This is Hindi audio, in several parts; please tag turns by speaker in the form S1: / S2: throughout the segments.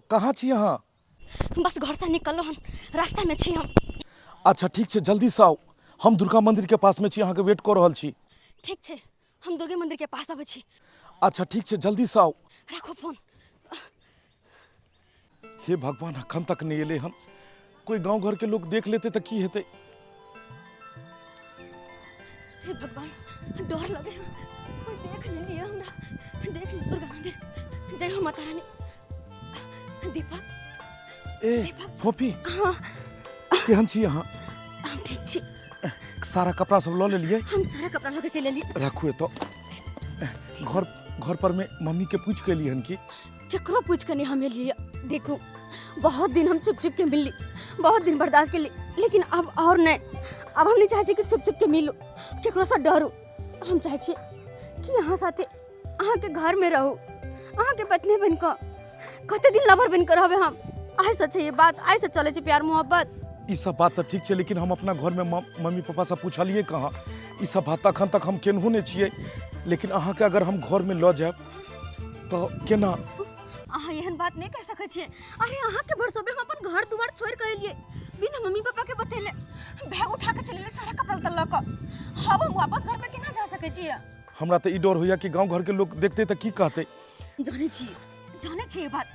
S1: कहाँ छी अहाँ?
S2: बस घर से निकलो हन, रास्ता में छी हम।
S1: अच्छा ठीक छै, जल्दी से आओ। हम दुर्गा मंदिर के पास में छी, अहाँ के वेट कर रहल छी।
S2: ठीक छै, हम दुर्गा मंदिर के पास आबै छी।
S1: अच्छा ठीक छै, जल्दी से आओ।
S2: राखो फोन।
S1: हे भगवान, अखन तक नहीं एले हन। कोई गांव घर के लोग देख लेते तो की हेते।
S2: हे भगवान, डर लगे है। कोई देख नहीं लिया हमरा। देख ली दुर्गा मंदिर। जय हो माता रानी। दीपक।
S1: ए
S2: दीपक।
S1: फोफी,
S2: हाँ,
S1: केहन छी अहाँ?
S2: हम ठीक छी।
S1: सारा कपड़ा सब लऽ लेलिए?
S2: हम सारा कपड़ा लगे चले लिए।
S1: रखू तो। घर पर में मम्मी के पूछ के लिए हन की?
S2: केकरो पूछ के नहीं हमें लिए। देखो, बहुत दिन हम छुप छुप के मिली, बहुत दिन बर्दाश्त के लिए, लेकिन अब और नहीं। अब हम नहीं चाहते कि छुप छुप के मिलो, केकरो से डरू। हम चाहते कि यहाँ साथे अहाँ के घर में रहू, अहाँ के पत्नी बन कर कते दिन लवर बन कर रहबे हम। आइ से छै ये बात, आइ से चले छै प्यार मोहब्बत।
S1: ई सब बात तो ठीक है, लेकिन हम अपना घर में मम्मी पापा से पूछलिए कहाँ? ई सब बात अखन तक हम केनहू नहीं छिए। लेकिन अहाँ के अगर हम घर में ल जाए तो केना?
S2: अहाँ एहन बात नहीं कह सकै छिए। अरे अहाँ के भरोसे हम अपन घर दुआर छोड़ के एलिए, बिना मम्मी पापा के बतेले बैग उठा के चले सारा कपड़ा तल लक। अब हम वापस घर पे केना जा सकै छिए?
S1: हमरा तो ई डर होइया कि गांव घर के लोग देखते तो की कहते।
S2: जाने छिए बात।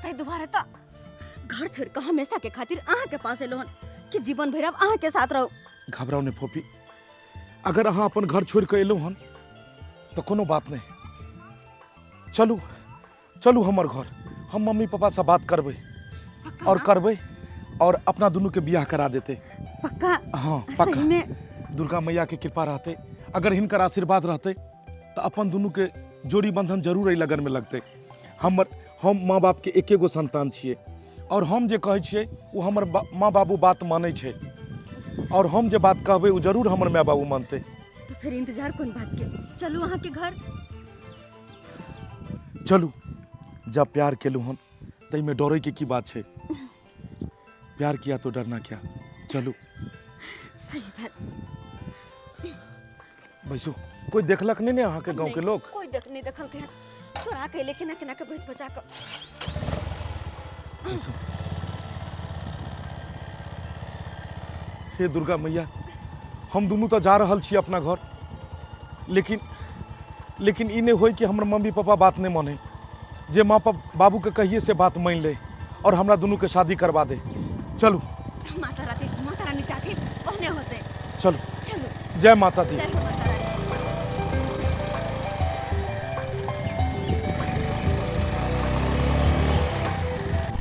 S2: तै दुबारा तो घर छोड़ के हमेशा के खातिर अहाँ के पास एलो हन कि जीवन भर अब अहाँ के साथ रहो।
S1: घबराओ ने फोफी, अगर अहाँ अपन घर छोड़ के एलो हन तो कोनो बात नहीं। चलू चलू हमर घर, हम मम्मी पापा से बात करबे और करबे और अपना दोनों के बियाह करा देते।
S2: पक्का?
S1: हाँ
S2: सही
S1: पक्का।
S2: में?
S1: दुर्गा मैया के कृपा रहते, अगर हिनकर आशीर्वाद रहते तो अपन दोनों के जोड़ी बंधन जरूर एहि लगन में लगते। हम माँ बाप के एके गो संतान छिए और हम जे कहै छिए वो हमर माँ बाबू बात मानै छै और हम जे बात कहबे वो जरूर हमर माँ बाबू मानते।
S2: तो फिर इंतजार कौन बात के? चलू अहाँ के घर।
S1: चलू, जब प्यार केलू हन तई में डरे के की बात है? प्यार किया तो डरना क्या। चलू।
S2: सही बात।
S1: बैसो, कोई देखलक नहीं ने अहाँ के गांव के लोग?
S2: कोई नहीं देखल के, चोरा के लेके ना केना के बेच बचा के।
S1: बैसो। हे दुर्गा मैया, हम दोनों तो जा रहल छी अपना घर, लेकिन ई नहीं होई कि हमर मम्मी पापा बात नहीं माने। जे माँ बाबू के कहिए से बात मान ले और हमरा दोनों के शादी करवा दे। चलू।
S2: माता रानी चाहती पहने होते।
S1: चलो
S2: चलो।
S1: जय माता दी।
S2: जय हो माता रानी।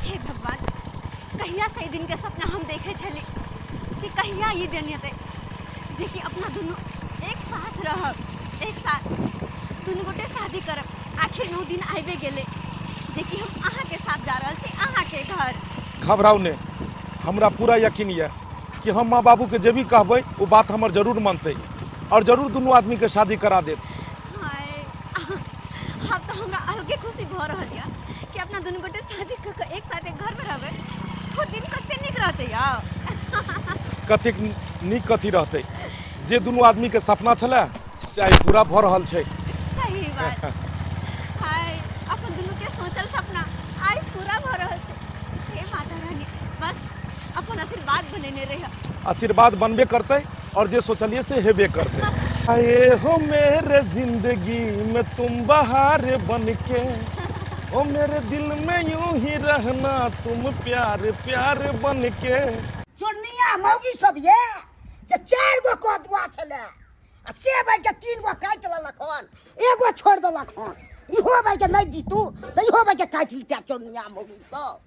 S2: हे भगवान, कहिया से दिन के सपना हम देखे छली कि कहिया ये दिन येते जे कि अपना दोनों एक साथ रहब, एक साथ दोनों गोटे शादी करब। आखिर 9 दिन आइबे गेले जे कि हम अहाँ के साथ जा रहल छी अहाँ के घर।
S1: घबराओ ने, हमरा पूरा यकीन है कि हम माँ बाबू के जे भी कहबै वो बात हमर जरूर मानते और जरूर दोनों आदमी के शादी करा देत।
S2: हाय, अब तो हमरा अलगे खुशी भ रहल या कि अपना दोनों गोटे शादी क के एक साथ एक घर में रहबे। वो दिन कते निक रहते यार।
S1: कतेक नीक कथी रहते, जे दोनों आदमी के सपना छले से आइ पूरा भ रहल छै।
S2: सही बात। हाय, अपन दोनों के सोचल सपना आज पूरा भ रहल छै। हे माता रानी, बस अपन आशीर्वाद बनेने रहे।
S1: आशीर्वाद बनबे करते और जे सोचलिए से हेबे करते। आए हो मेरे जिंदगी में तुम बहार बनके, ओ मेरे दिल में यूं ही रहना तुम प्यार प्यार बनके।
S3: चोरनिया मौगी सब ये जे 4 गो कदुआ छले आ से भाई के 3 गो काट लेलक हन, एगो छोड़ देलक हन। इहो भाई के नहीं जीतू त इहो भाई के काट लिया चोरनिया मौगी सब।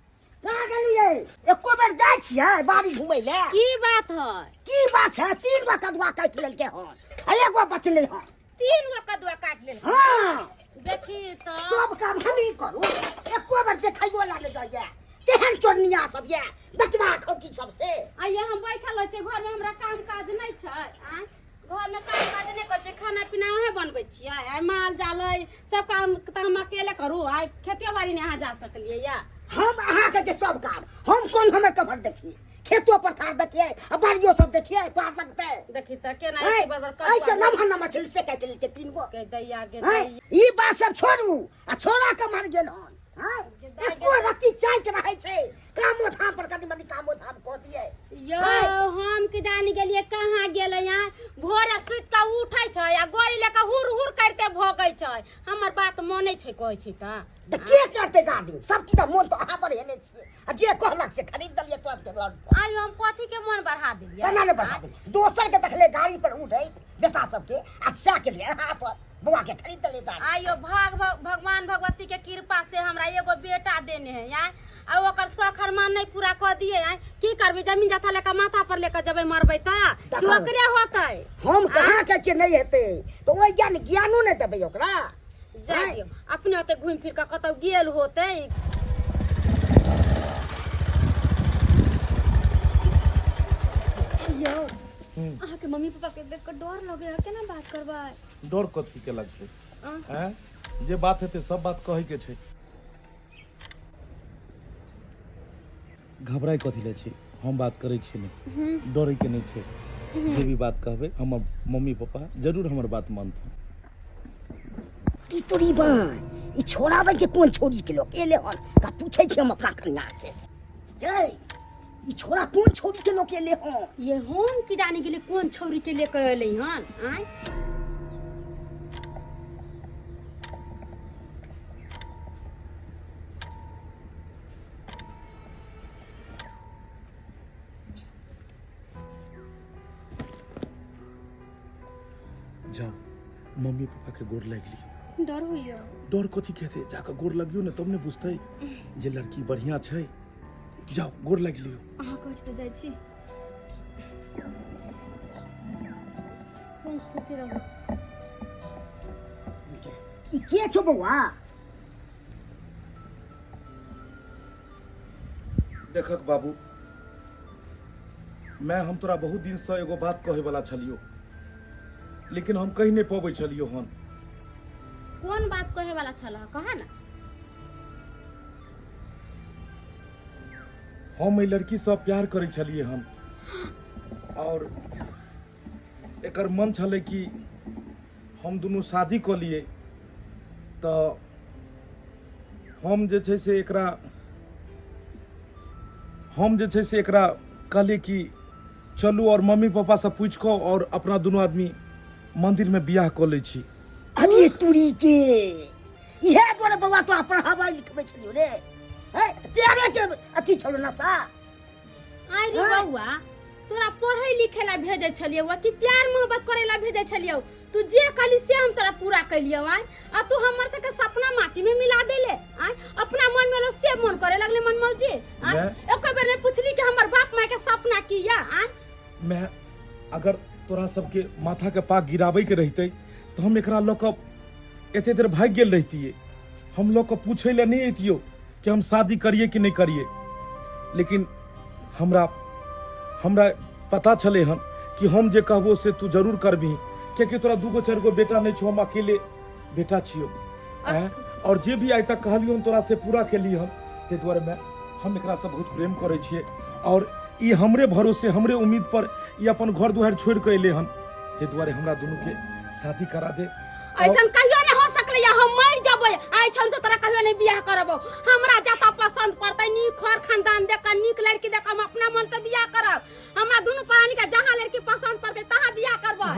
S3: कहाँ गेलू ये? एको बेर जाय छियै बाड़ी घुमै ले?
S4: की बात है?
S3: की बात है? 3 गो कदुआ काट लेलके हन आ एगो बचले हन।
S4: 3 गो कदुआ काट लेल।
S3: हां,
S4: देखी तो
S3: सब काम हम ही करू, एको बेर देखाइयो लागे जाय। केहन चोरनिया सब ये बचवा खोकी सबसे।
S4: आइए हम बैठल छै घर में, हमरा काम काज नहीं छै। घर में काम काज नहीं कर छै, खाना पीना वहे बनबै छियै। आइ माल जाल सब काम तो हम अकेले करू। आइ खेतियो बाड़ी नहीं अहाँ जा सकलिए या?
S3: हम अहाँ के जे सब काम हम कोन हमर कबर देखिए, खेतो पथार देखिए आ बाड़ियो सब देखिए पार लगते।
S4: देखी त केना एक बार कर
S3: ऐसे नमहर मछली से काट लेते 3 गो
S4: के दैया गे
S3: ई बात सब छोड़ू आ छोड़ा के मर गेल हन। हां, एको रत्ती चाय के रहै छै कामो धाम पर कनी मनी कामो धाम क दिए
S4: यो हम के जानी गेलिए कहाँ गेलै यहाँ भोरे सुत के उठै छै आ गोरी लेके हुर हुर करते भोगै छै हमर बात मानै छै कहै छै
S3: त के करते गाड़ी सब की त मोन त अहाँ पर हेने छिए आ जे कहलक से खरीद दलिए तुरंत के लड़
S4: आइ हम कथी के मन बढ़ा देलिए
S3: केना ने बढ़ा दे दोसर के देखले गाड़ी पर उठै बेटा सबके आ सा के लिए अहाँ पर बुआ के खरीद दलिए गाड़ी
S4: आइयो भगवान भगवती के कृपा से हमरा एगो बेटा देने है यार आ ओकर शौख अरमान नहीं पूरा कर दिए यार की करबे जमीन जथा लेकर माथा पर लेकर जबे मरबै ता कि ओकरे होतै
S3: हम कहाँ के छै नहीं हेतै तो ओइ ज्ञानो नहीं देबै ओकरा
S4: जाइयो अपने ओते घुम फिर के कतौ गेल होतै
S2: यो अहाँ के मम्मी पापा के देख के डर लगे है केना बात करबै
S1: डर कथी के लगतै हैं जे बात हेतै सब बात कहै के छै घबराई कथी ले छी हम बात करै छी नहीं डरै के नहीं छै जे भी बात कहबै हमर मम्मी पापा जरूर हमर बात मानथिन
S3: ई तोरी बाय ई छोड़ाबै के कोन छोरी के लोग एले हन का पूछै छी हम अपना कन्या से ये ई छोरा कोन छोरी के लोग एले हन
S4: ये हम की जाने के लिए कौन छौरी के लेकर अइलै हन आय
S1: जाओ मम्मी पापा के गोर लग ली
S2: डर होइया
S1: डर कथी कहते जाकर गोर लगियो ने तब ने बुझतै जे लड़की बढ़िया छै जाओ गोर लग लियो
S2: अहाँ कहै त जाइ छी
S4: खूब खुशी रहू
S3: ई के छौ बौआ
S1: देखक बाबू मैं हम तोरा बहुत दिन से एगो बात कहे वाला छलियो लेकिन हम कहीं नहीं पबै छलियो हन
S4: कौन बात कहे वाला छला कहा ना
S1: हम एहि लड़की से प्यार करे छलिए हन और एकर मन छले कि हम दोनों शादी क लिए तो हम जे छै से एकरा कहले कि चलू और मम्मी पापा से पूछ को और अपना दोनों आदमी मंदिर में बियाह क ले छी
S3: अरे तुरी के इहे तोरे बौआ तो पढ़ाबा लिखबै छलियो रे है प्यारे के अथी छलो ना सा
S4: आइ रे बौआ तोरा पढ़ै लिखै ला भेजै छलियौ कि प्यार मोहब्बत करै ला भेजै छलियौ तू जे कहली से हम तोरा पूरा कैलियौ आइ आ तू हमर सबके सपना माटी में मिला देले आइ अपना मन में लो से मन करे लगले मन मौजी आइ एक बेर ने पूछली कि हमर बाप माय के सपना की या आइ
S1: मैं अगर तोरा सबके माथा के पाक गिराबै के रहते तो हम एकरा लोक एते देर भाग गेल रहतिए हम लोग को पूछे ले नहीं अतियो कि हम शादी करिए कि नहीं करिए लेकिन हमरा पता चले हन कि हम जे कहबो से तू जरूर करबी क्योंकि तोरा दूगो चार गो बेटा नहीं छो हम अकेले बेटा छियो और जे भी आइ तक कहलियो हम तोरा से पूरा केली हम ते द्वारे हम एकरा से बहुत प्रेम करे छिए और ई हमरे भरोसे हमरे उम्मीद पर ई अपन घर दुआर छोड़ के अइले हन ते द्वारे हमरा दोनों के शादी करा दे
S4: ऐसन कहियो नहीं हो सकले हम मर जबै आइ छोड़ से तोरा कहियो नहीं बियाह करबो हमरा जता पसंद पड़तै नीक घर खानदान देख के नीक लड़की देख हम अपना मन से बियाह करब हमरा दोनों प्राणी के जहां लड़की पसंद पड़तै तहां बियाह करबो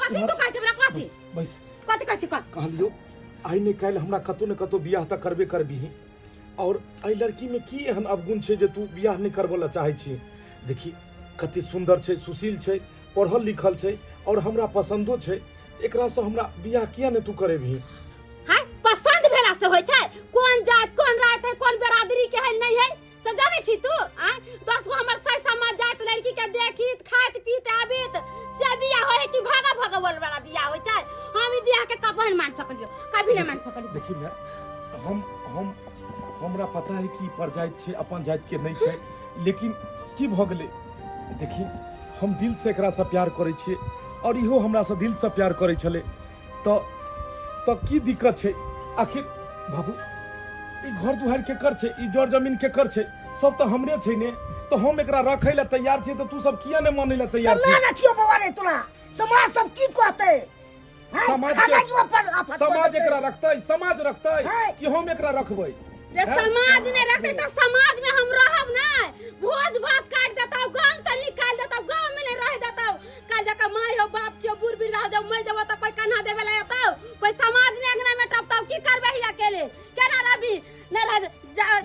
S4: कथि तू कहै छै हमरा कथि
S1: बस
S4: कथि कहै छै
S1: कहलियो आइ ने काल हमरा कतो ने कतो बियाह त करबे करबी और आई लड़की में की एहन अवगुण छै जे तू बियाह नहीं करबोला चाहे छी देखी कति सुंदर छै सुशील छै पढ़ल लिखल छै और हमरा पसंदो छै एकरा से हमरा बियाह किया ने तू करेबी
S4: हाय पसंद भेला से होय छै कोन जात कोन रात है कोन बिरादरी के है नहीं है से जाने छी तू आ 10 गो हमर सही समाज जात लड़की के देखी खात पीत आबित से बियाह होय कि भागा भगवल वाला बियाह होय छै हम ई बियाह के कभी नहीं मान सकलियो कभी नहीं मान सकलियो
S1: देखी ना हमरा पता है कि पर जात छै अपन जात के नहीं छै लेकिन की भ गेलै देखी हम दिल से एकरा से प्यार करे छिए और इहो हमरा से दिल से प्यार करे छले तो की दिक्कत छै आखिर बाबू ई घर दुआर के कर छै ई जर जमीन के कर छै सब तो हमरे छै ने तो हम एकरा रखै ला तैयार छी तो तू सब किया ने मानै ला तैयार छी
S3: ना ना छियो बौआ रे तोरा समाज सब की कहतै
S1: समाज एकरा रखतै समाज रखतै कि हम एकरा रखबै
S4: रे समाज ने रखते तो समाज में हम रहब नहीं। भोज भात काट देता, गांव से निकाल देता, गांव में नहीं रह देता। कल जाकर माई हो बाप छो बूढ़ भी रह जब मर जब तो कोई कन्हा देवे ला तो कोई समाज ने अंगना में टपता की करबे ही अकेले केना रवि न रह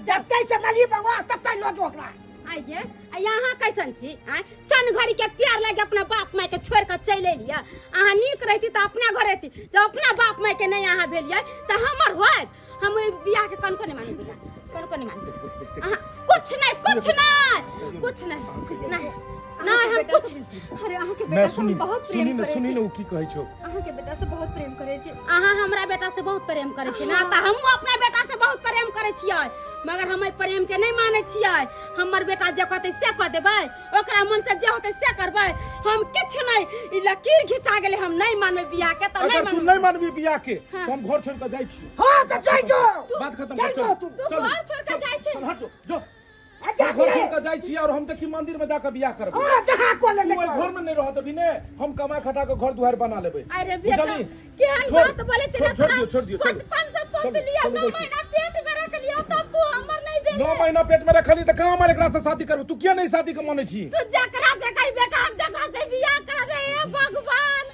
S3: जब कैसे नली बगवा तब तक लो जोकरा
S4: आइए यहाँ कैसन छी आय चन घड़ी के प्यार लगे अपना बाप माई के छोड़ कर चले लिया। अहाँ नीक रहती तो अपना घर रहती, जब अपना बाप माई के नहीं यहाँ भेलिए तो हमर होय हम बियाह के कनको नहीं मानी बियाह कनको नहीं मानी। कुछ नहीं हम कुछ
S2: अरे अहाँ के
S1: मैं
S2: बेटा से
S1: सुनी
S2: हम बहुत प्रेम
S1: सुनी
S2: करे
S1: सुनी
S2: छी।
S1: न की कहै छौ।
S2: अहाँ के बेटा से बहुत प्रेम करे छी।
S4: अहाँ हमरा बेटा से बहुत प्रेम करे छी ना, त हम अपना बेटा से बहुत प्रेम करे छियै, मगर हम प्रेम के नहीं माने छियै। हमर बेटा जे कहते से कह देबै, ओकरा मन से जे होते से करबै। हम किछ नहीं ई लकीर खिंचा गेले, हम नहीं मानबै बियाह के त नहीं
S1: अगर तू
S4: मानबै।
S1: नहीं मानबी बियाह के तो हम घर छोड़ के जाइ छी।
S3: हां त जाई जो
S1: बात खत्म
S3: जाई
S1: कर।
S3: जो तू
S4: तू घर छोड़ के जाइ छी।
S1: हट जो
S3: जा
S1: घर छोड़ के जाइ छी और हम देखी मंदिर में जाकर बियाह करब।
S3: हां जहां को ले
S1: तू घर में नहीं रहत अभी ने, हम कमा खटा के घर दुआर बना लेबै।
S4: अरे बेटा
S1: बुझली?
S4: केहन
S1: छोड़,
S4: बात बोले छी ना,
S1: छोड़ दियो चल।
S4: बचपन से पोस
S1: चलो,
S4: लिया,
S1: चलो
S4: 9
S1: देखिए।
S4: महीना पेट में रख लिया, तब तू हमर नहीं भेल।
S1: 9 महीना पेट में रखली त कहां हमारे एकरा से शादी करब? तू किया नहीं शादी के माने छी?
S4: तू जकरा से कही बेटा हम जकरा से बियाह करा दे, हे भगवान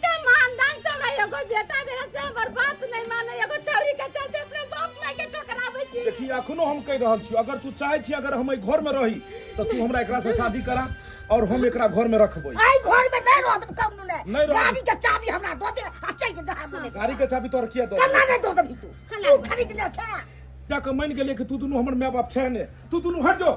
S4: के मानदान से भाई एगो बेटा मेरा से बर्बाद नहीं माने, एगो छौरी के चलते अपने बाप माई के टकरावे छी।
S1: देखी अखनो हम कह रहल छी, अगर तू चाहे छी अगर हम घर में रही तो तू हमरा एकरा से शादी करा और हम एकरा घर में रखबै।
S3: आई घर में नहीं रहत कौनो
S1: नहीं
S3: ने
S1: रहत।
S3: गाड़ी के चाबी हमरा दो दे आ चल के जहां बोले
S1: गाड़ी के चाबी तोर किया दो?
S3: कन्ना नहीं दो दबी तू खरीद ले था
S1: क्या क मान गेले कि तू दुनु हमर माय बाप छै ने, तू दुनु हट जो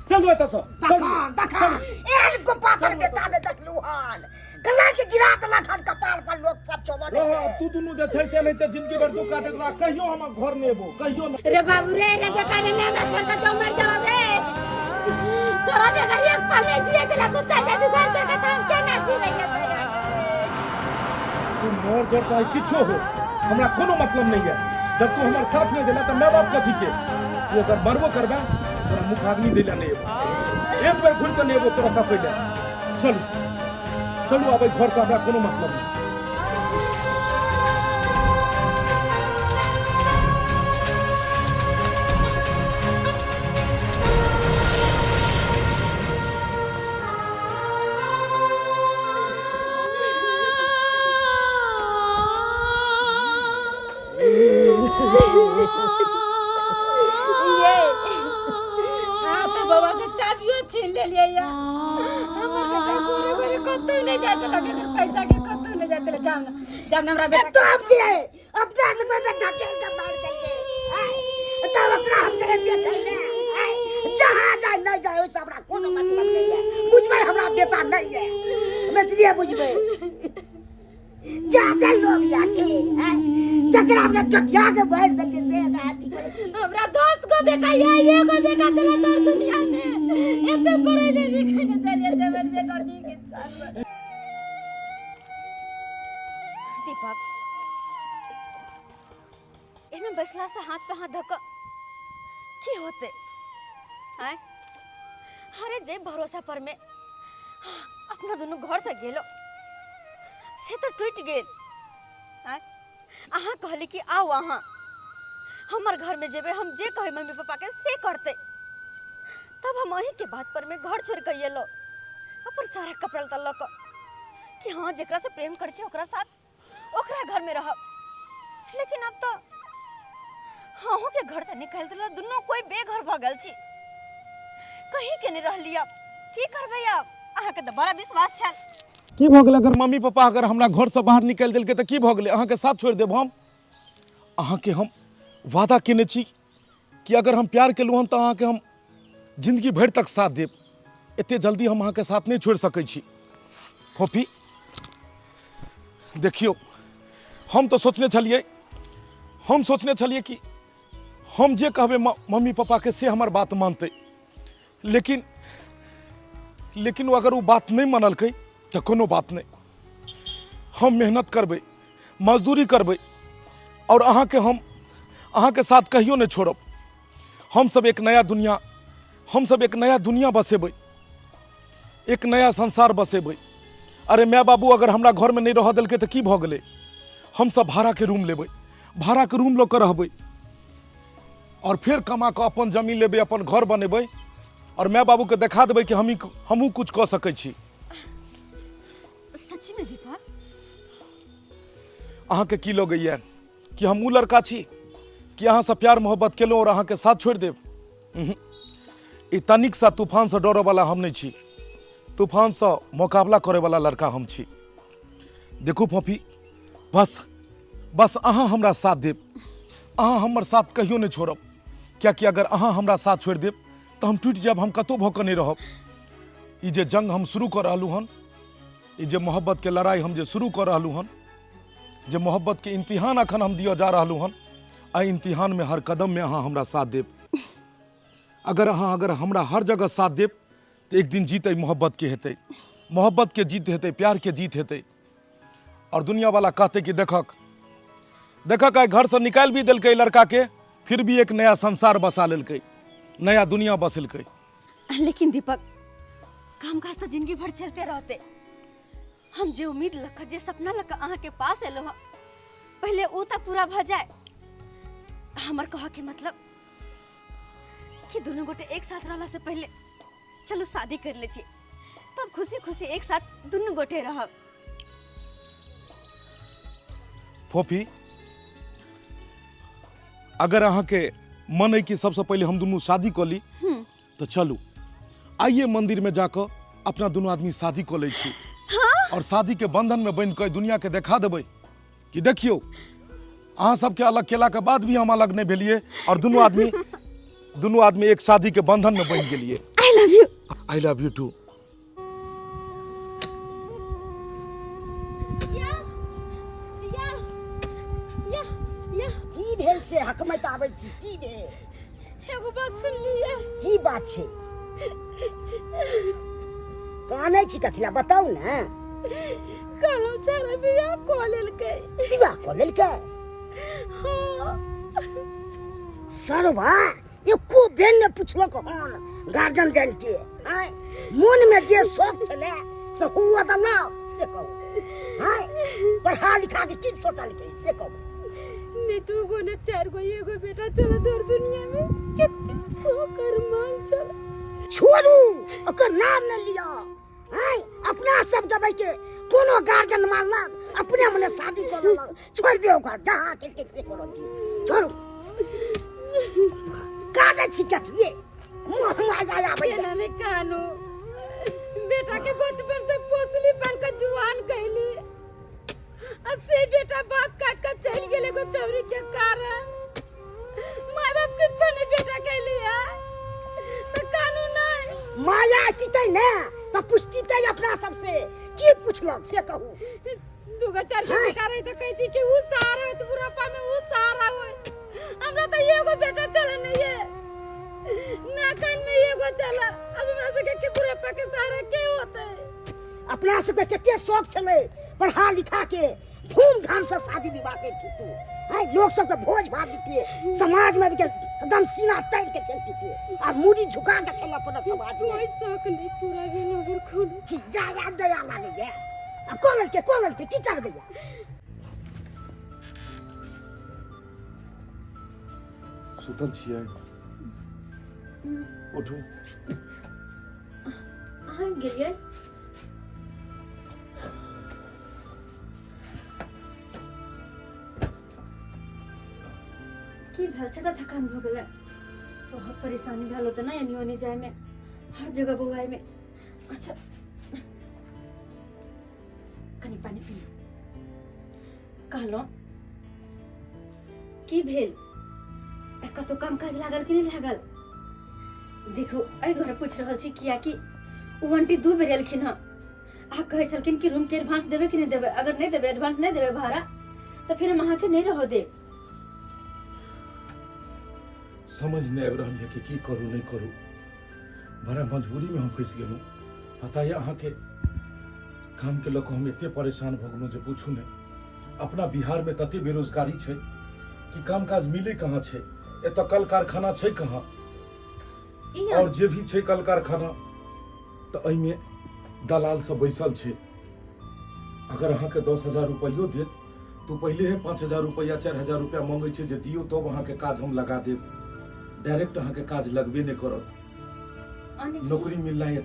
S1: चल जो एतस चल।
S3: दखा एहन को पाथर बेटा ने देखलू हाल गला के गिरा के लखन कपार पर लोग सब चलो
S1: रह तू दुनु जे छै से नहीं त जिंदगी भर दुख काटे तोरा कहियो हम घर में एबो कहियो न।
S4: रे बाबू रे बेटा ने हमरा छोड़ के जो मर जाओ रे, तोरा बेटा एक पल नहीं जिए चला, तू चल जा घर पे के हम के ना जीवे रे।
S1: तू मोर जोर चाहे किछो हो हमरा कोनो मतलब नहीं है। जब तू हमारे साथ नहीं देला तो मैं बाप कथी के तू अगर मरबो करबा तोरा मुख आगनी देला नहीं एबो, एक बार घुर के नहीं एबो तोरा का पहले। चल चलू अब घर से हमरा कोनो मतलब नहीं।
S4: ये आप बाबा से चाबियो छीन ले लिया या हमर बेटा गोरे गोरे कतौ नहीं जाय चला, अगर पैसा के कतौ नहीं जाय चला। जाम हमरा बेटा
S3: तो अब जे अपना से पैसा ढकेल के मार देंगे तब अपना हम जगह देख ले जहां जाए नहीं जाए ओसे हमरा कोनो मतलब नहीं है। बुझबे हमरा बेटा नहीं है मैं तुझे बुझबे जाते लोग याके जकरा हमने टटिया के बैठ देंगे से गाती करे
S4: हमरा 10 गो बेटा या एगो बेटा चला तोर दुनिया में एते पढ़ले लिखे न चले जेवन बेटा नीक इंसान।
S2: दीपक एने बैसला से हाथ पे हाथ धक की होते आय अरे जे भरोसा पर में अपना दोनों घर से गेलो से तो टूट गेल। आय अहाँ कहली कि आओ अहाँ हमर घर में जेबे, हम जे कहे मम्मी पापा के से करते, तब हम वही के बात पर में घर छोड़ के येलो अपन सारा कपड़ा तलक कि हाँ जेकरा से प्रेम कर छी ओकरा साथ ओकरा घर में रहब। लेकिन अब तो हाँ के घर से निकल दिला दोनों कोई बेघर भ गेल छी, कहीं के नहीं रहली। अब की करबे? अब अहाँ के तो बड़ा विश्वास छल।
S1: की भ गेल? अगर मम्मी पापा अगर हमरा घर से बाहर निकाल देलकै त की भ गेलै? अहाँ के साथ छोड़ देब हम? अहाँ के हम वादा केने छी कि अगर हम प्यार केलहुँ हम त अहाँ के हम जिंदगी भर तक साथ देब। एते जल्दी हम अहाँ के साथ नहीं छोड़ सकै छी। फोफी देखियो हम तो सोचने छलिए कि हम जे कहबे मम्मी पापा के से हमर बात मानते, लेकिन अगर वो बात नहीं मानलकै तो कोनो बात नहीं, हम मेहनत करबै, मजदूरी करबै और अहाँ के साथ कहियो नहीं छोड़ब। हम सब एक नया दुनिया बसेबै, एक नया संसार बसेबै। अरे माय बाबू अगर हमरा घर में नहीं रह देलकै तो की भ गेलै? हम सब भाड़ा के रूम लेबै, भाड़ा के रूम लऽ के रहबै और फिर कमा कऽ अपन जमीन लेबै, अपन घर बनेबै और माय बाबू के देखा देबै कि हमहूँ कुछ कऽ सकै छी।
S2: सच्ची में दीपक?
S1: अहाँके की लगैया कि हम उ लड़का छी कि अहाँसँ प्यार मोहब्बत केलहुँ और अहाँके साथ छोड़ि देब? ई तनिक सा तूफान से डरे वाला हम नहीं छी। तूफान से मुकाबला करे वाला लड़का हम छी। देखू फफी, बस अहाँ हमरा साथ देब, अहाँ हमर साथ कहियो नहीं छोड़ब। कियाकि अगर अहाँ हमरा साथ छोड़ देब तो हम टूट जाब, हम कतौ भऽ कऽ नहीं रहब। ई जे जंग हम शुरू कर रहलू हन, ई जे मोहब्बत के लड़ाई हम जे शुरू कर रहलू हन, जे मोहब्बत के इम्तिहान अखन हम दिया जा रहलू हन, एहि इम्तिहान में हर कदम में अहाँ हमरा साथ देब। अगर हमरा हर जगह साथ देब तो एक दिन जीत मोहब्बत के हेतै, मोहब्बत के जीत हेतै, प्यार के जीत हेतै। और दुनिया वाला कहते कि देखक आइ घर से निकाल भी दिलकै लड़का के, फिर भी एक नया संसार बसा लेलकै, नया दुनिया बसेलकै।
S2: लेकिन दीपक, काम काज तो जिंदगी भर चलते रहते। हम जे उम्मीद लख, जे सपना लख अहाँ के पास एलो ह, पहले वो तो पूरा भ जाए। हमर कह के मतलब कि दोनों गोटे एक साथ रहला से पहले चलो शादी कर ले छी, तब खुशी खुशी एक साथ दोनों गोटे रहब।
S1: फोफी, अगर अहाँ के मन है कि सबसे पहले हम दोनों शादी कर ली तो चलू आइए मंदिर में जाकर अपना दोनों आदमी शादी कर ले छी। और शादी के बंधन में बंध कर दुनिया के देखा देबै कि देखियो अहाँ सबके अलग केला के बाद भी हम अलग नहीं भेलिए और दोनों आदमी एक शादी के बंधन में बन गेलिए। I love you too.
S3: की भेल से हकमत आबै छी? की भेल?
S4: एगो बात सुन लिया।
S3: की बात छै? कानै छी कथिला बताऊ ना।
S4: कहलौ चारा बियाह कऽ लेलकै।
S3: विवाह कऽ लेलकै?
S4: हाँ।
S3: सरवा एको बेर ने पुछलक हन गार्जियन जान के। आय मन में जे शौक छले से हुआ दला से कहू। आय पढ़ा लिखा के की सोचलकै से कहू।
S4: नहीं तू गो न चार गो एगो बेटा चला दर दुनिया में कितनी सोकर मांग चला।
S3: छोड़ू ओकर नाम न लिया। आय अपना सब दबाई के कोनो गार्जियन मानलक, अपने मने शादी कर लेलक। छोड़ दियो घर जहां के से करो दी। छोड़ू काने छी कथिए मुंह माया आबै
S4: केना ने कानो बेटा के बचपन से पोसली पाल के जुआन कैली, अस्से बेटा बात काट कर चल गेले को चोरी के कारण। माय बाप के छने बेटा के लिए तो कानून नहीं।
S3: माया कितै ने तो पुछती तै अपना सबसे की पुछलक से कहू।
S4: दुगो चार गो बेटा रही तो कहती कि उ सारा तो बुढ़ापा में उ सारा होय। हमरा तो एगो बेटा चले नहीं है, ना कान में एगो चला। अब हमरा से के बुढ़ापा के सहारा के होतै?
S3: अपना सबके कते शौक छले पढ़ा लिखा के धूमधाम से शादी विवाह करती तू। हां लोग सबके भोज भात देती, समाज में के एकदम सीना तान के चलती थी और मुड़ी झुका के चलना पड़त समाज में।
S4: कोई शौक नहीं पूरा भेल ओकर खून।
S3: जी जा दया लागे है। अब कोलल के की करबे?
S1: सुतल छियै? उठू।
S2: अहाँ गेलियै? की भेल छै? त थकान भ गेलै, बहुत परेशानी भेल होतै ना एनी ओनी जाय में, हर जगह बौआय में। अच्छा कनी पानी पी। कहलो की भेल? कतो काम काज लागल कि नहीं लागल? देखो एहि दुआरे पूछ रहल छी किया कि ओ आंटी 2 बेर एलखिन हँ। अहाँ कहै छलखिन कि रूम के एडवांस देबै कि नहीं देबै? अगर नहीं देबै, एडवांस नहीं देबै भाड़ा, तो फिर हम अहाँ के नहीं रह देब।
S1: समझ नहीं आबि रहल है कि की करू नहीं करू। बड़ा मजबूरी में हम फंस गेलूँ। पता है अहाँ के काम के लोग हम एते परेशान भ गेलूँ जे पूछू नहीं। अपना बिहार में तते बेरोजगारी छै कि काम काज मिले कहाँ छै। एत कल कारखाना छै कहाँ? और जे भी छै कल कारखाना तो एहिमे दलाल सब बैसल छै। अगर अहाँ के 10,000 रुपयो दे तो पहले है 5,000 रुपया 4,000 रुपया मांगे छै जे दियो तब अहाँ के काज हम लगा देब। डायरेक्ट अहाँ के काज लगबे नहीं करत। नौकरी मिलना है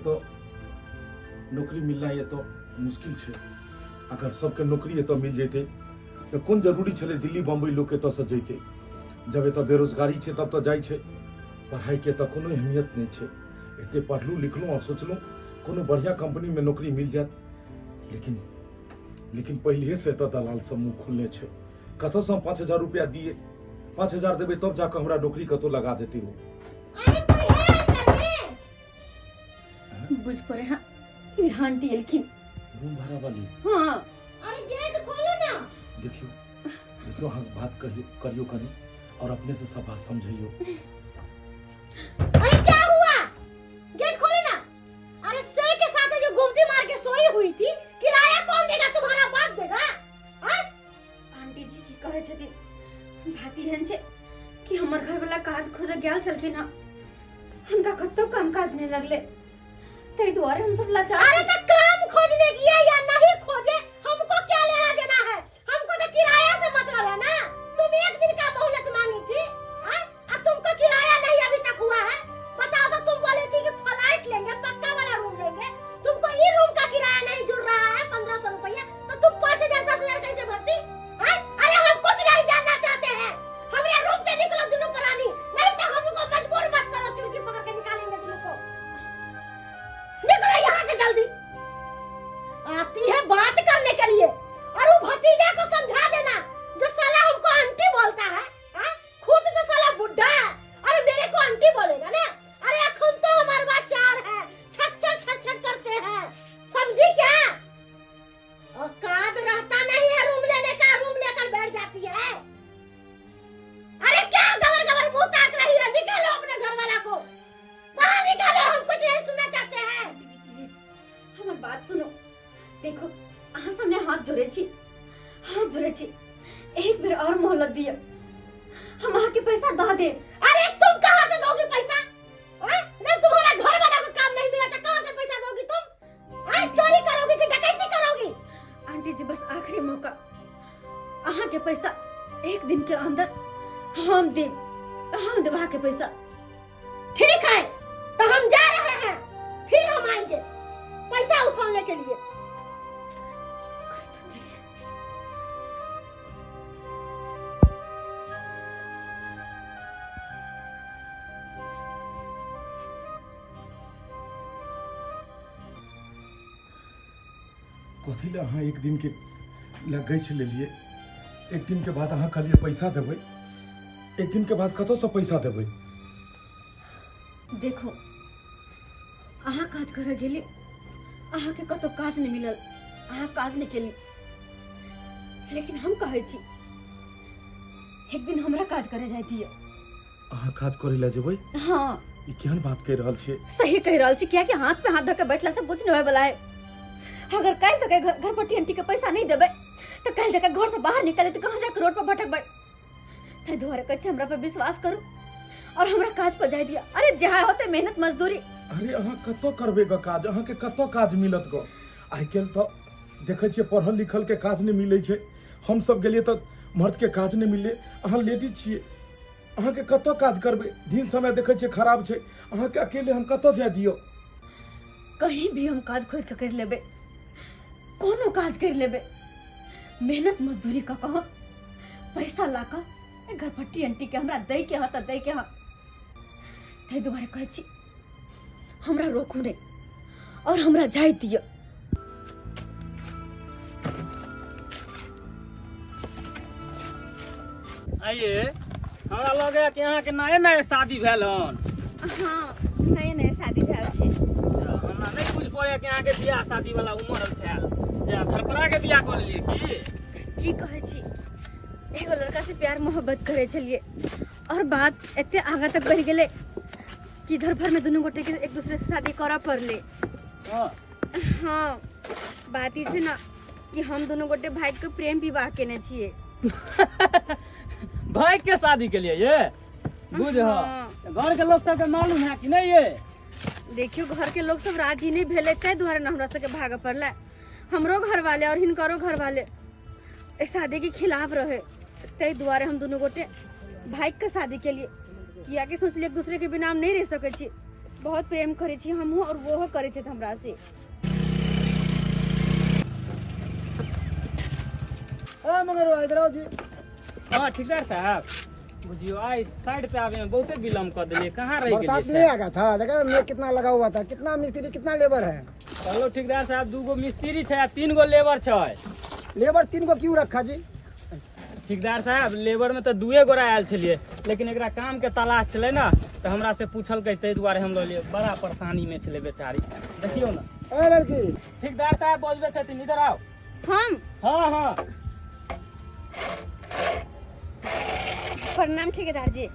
S1: तो मुश्किल छे। अगर सबके नौकरी है तो मिल जेते तो कौन जरूरी छले दिल्ली बम्बई लोग के तो से जैते। जब एत बेरोजगारी छे तब तो जाय छे। पढ़ाई के तो कोनो अहमियत नहीं छे। एते पढ़लू लिखलू और सोचलू कोनो बढ़िया कंपनी में नौकरी मिल जात। लेकिन पहले से तो दलाल सब मुंह खोलने छे। कतो से 5000 रुपया दिए, 5000 देबे तब जाकर हमरा नौकरी कतो लगा देते हो।
S3: अरे कोई है अंदर में?
S2: बुझ पड़े हाँ ये आंटी एलखिन
S1: रूम भाड़ा वाली।
S2: हाँ
S3: अरे गेट खोलो ना।
S1: देखियो हाँ बात करियो कनी और अपने से सब बात समझियो।
S3: अरे क्या हुआ? गेट खोलो ना। अरे से के साथ जो गुमती मार के सोई हुई थी, किराया कौन देगा? तुम्हारा बाप देगा? हाँ?
S2: आंटी जी की कहे छथिन भाती हन छे कि हमर घर वाला काज खोजे गेल छलखिन हां। हमका कत्तो काम काज नहीं लगले तै दुआरे हम सब लाचार।
S3: अरे तो काम खोजने किया या नहीं खोजे, हमको क्या लेना देना है? हमको तो किराया से मतलब है ना। तुम एक दिन का मोहलत मांगी थी, हाँ? अब तुमको किराया नहीं अभी तक हुआ है। बताओ तो तुम बोली थी कि फ्लाइट लेंगे, पक्का वाला रूम लेंगे। तुमको ये रूम का किराया नहीं जुड़ रहा है 1500 रुपया, तो तुम 5000 10,000 कैसे भरती? हाँ? अरे हम कुछ नहीं जानना चाहते हैं। हमारे रूम से निकलो दोनों प्राणी, नहीं तो हमको मजबूर मत करो, चुड़की पकड़ के निकालेंगे तुमको। निकलो यहाँ से जल्दी। आती है बात करने के लिए और वो भतीजा को समझा देना जो साला हमको आंटी बोलता है। हाँ? खुद तो साला बुढ़ा है और मेरे को आंटी बोलेगा ना। अरे अखुन तो हमारे बात चार है, छट छट छट छट करते हैं, समझी क्या? औकात रहता नहीं है रूम लेने का, रूम लेकर बैठ जाती है। अरे क्या गबर गबर मुंह ताक रही है? निकालो अपने घर वाला को बाहर निकालो, हम कुछ नहीं सुनना चाहते हैं।
S2: आंटी जी प्लीज हमर बात सुनो। देखो अहाँ सामने हाथ जोड़े छी, एक बेर और मोहलत दिया, हम अहाँ के पैसा दा दे।
S3: अरे तुम कहाँ से दोगी पैसा? हाँ? जब तुम्हारा घर वाला को काम नहीं मिला तो कहाँ से पैसा दोगी तुम? हाँ? चोरी करोगी कि डकैती करोगी?
S2: आंटी जी बस आखिरी मौका, अहाँ के पैसा एक दिन के अंदर हम देब अहाँ के पैसा।
S3: ठीक है तो हम जा रहे हैं, फिर हम आएंगे पैसा उछलने के लिए।
S1: कथी ले अहाँ एक दिन के लगे छे लिए। एक दिन के बाद अहाँ कहलिए पैसा देबै, एक दिन के बाद कतौ से पैसा देबै?
S2: देखो अहाँ काज करे गेली, अहाँ के कतो काज नहीं मिलल, अहाँ काज नहीं केली। लेकिन हम कहे छी एक दिन हमरा काज करे जाती है।
S1: अहाँ काज करे ला जेबै?
S2: हाँ
S1: ई केहन बात कह रहल छे?
S2: सही कह रहल छी, क्या कि हाथ पे हाथ धके बैठला से कुछ नहीं होए वाला है। अगर कल तक घर पर टीएनटी के पैसा नहीं देबै तो कल जाके घर से बाहर निकले तो कहाँ जाकर रोड पर भटकबै। तै दुआरे कहे हमरा पे विश्वास करू और हमरा काज पर जाय दिया। अरे जहाँ होते मेहनत मजदूरी।
S1: अरे अहाँ कतो करबे ग काज? अहाँ के कतो काज मिलत ग? आइ काल्हि तो देखे छियै पढ़ल लिखल के काज नहीं मिले छे। हम सब गेलिए तो मर्द के काज नहीं मिले। अहाँ लेडीज छियै, अहाँ के कतो काज करबे? दिन समय देखे छियै खराब छे, अहाँ के अकेले हम कतो जाय दियो?
S2: कहीं भी हम काज खोज के कर लेबे, कोनो काज कर लेबे। मेहनत मजदूरी का कहाँ, पैसा लाकर घर पर टीएनटी के हमरा दे के हाथ दे के हाथ। तै दुआरे कहे छी हमरा रोकू नहीं और हमरा जाय दिया।
S5: आइए हमरा लगे कि यहाँ के नए नए शादी भेल हन।
S2: हाँ नए नए शादी भेल छे।
S5: हमरा नहीं बुझ पड़े कि यहाँ के बियाह शादी वाला उम्र छल जे धरपरा के बियाह कर लिए
S2: की कहे छी एगो लड़का से प्यार मोहब्बत करे छलिए और बात एते आगा तक बढ़ गेले कि घर भर में दोनों गोटे के एक दूसरे से शादी करा पड़ले। हाँ बात ई छे ना कि हम दोनों गोटे भाई के प्रेम विवाह केने छिए।
S5: भाई के शादी के लिए ये बुझ घर के लोग सबके मालूम है कि नहीं? ये
S2: देखियो घर के लोग सब राजी नहीं भेले, तै दुआरे न हमरा सबके भाग पड़ला। हमरो घर वाले और हिनकरो घर वाले इस शादी के खिलाफ रहे, तै दुआरे हम दोनों गोटे भाई के शादी के लिए किया के सोचलिए एक दूसरे के बिना हम नहीं रह सकै छी। बहुत प्रेम करे छी हमहू और वो करे छे हमरा से।
S6: मगर इधर आओ जी।
S5: हाँ ठेकेदार साहब बुझियो आई साइड पे आवे में बहुते विलम्ब कर दिए। कहाँ रह
S6: बरसात
S5: गेलिए
S6: नहीं आ गया था, देखा मैं कितना लगा हुआ था, कितना मिस्त्री कितना लेबर है।
S5: चलो ठेकेदार साहब 2 गो मिस्त्री छे 3 गो लेबर छे।
S6: लेबर 3 को क्यों रखा जी?
S5: ठेकेदार साहब लेबर में तो 2 गोरा आयल छलिए, लेकिन एकरा काम के तलाश छले ना तो हमरा से पूछलकै, तै दुआरे हम लोग बड़ा परेशानी में छले बेचारी। देखियो ना
S6: ए लड़की,
S5: ठेकेदार साहब बोलबे छथिन, इधर आओ।
S2: हम
S5: हाँ हाँ
S2: प्रणाम ठेकेदार जी।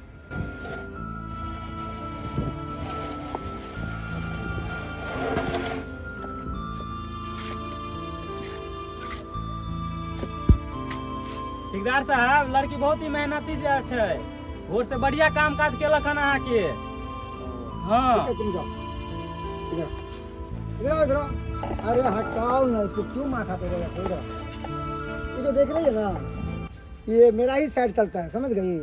S5: ठेकेदार साहब लड़की बहुत ही मेहनती है, भोर से बढ़िया काम काज केलक हन अहाँ के। हाँ
S6: तुम जाओ इधर इधर इधर। अरे हटाओ ना इसको, क्यों माथा पे रखते हो? ये जो देख रही है ना, ये मेरा ही साइड चलता है, समझ गई?